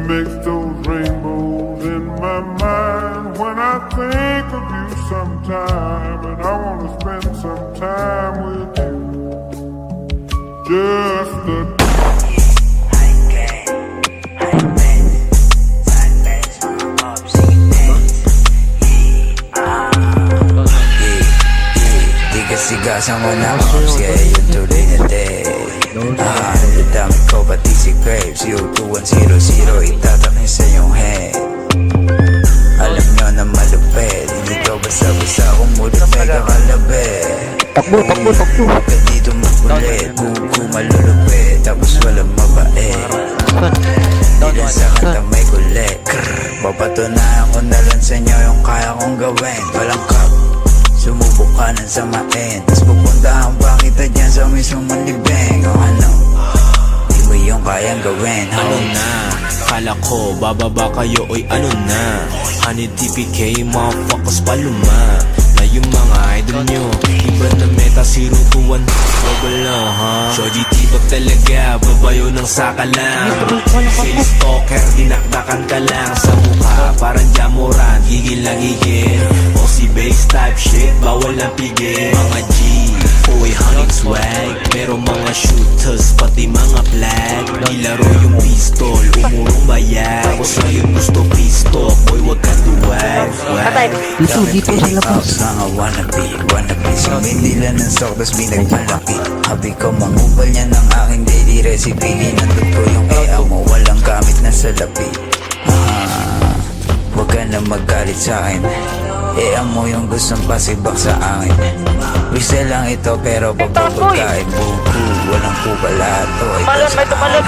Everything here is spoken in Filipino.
make those rainbows in my mind when I think of you sometime, and I wanna spend some time with you. Just the Sigasan mo na moms, yeah, yung tuloy na day. Nadamit ko pati si Graves, U2100, itatakin sa iyong head. Alam nyo na malupit, hindi ko basta-basta kumulot mega kalabit. Takbo. Huwag ka dito makulit, buko malulupit, tapos walang mabait. Dilan sa kanta may kulit, papatunayan ko na lang sa inyo yung kaya kong gawin. Walang kap, sumubok ka ng samain, tas pupuntahan pa kita dyan sa mismong libeng. O ano, di mo yung kayang gawin. Ano na, kala ko bababa kayo, oy ano na. Honey TPK, motherfuckers paluma. Na yung mga idol nyo, iba na meta, 0 to 1 Global lang ha. Shoji tibag talaga, babayo ng saka lang. Sales stalker, dinakdakan ka lang sa mukha, parang jamuran, gigil na gigil. O si bass type shit, bawal na pigil. Mga G, uy honey swag, pero mga shooters, pati mga flag. Nilaro yung pistol, umurong bayag. Tapos ngayon gusto pistol, boy wag ka duwag. Dito sa labas. Mga wannabe Sumindila ng sok, tas binagmalaki. Habi ko mangupal niya ng aking daily recipe. Hinandot ko yung EA mo, walang gamit na salapi. Huwag ka na magalit sa'kin, EA mo yung gustong pasibak sa akin. Wisa lang ito pero pagpapagkain buko, walang kupalato. Malon, may tumalon.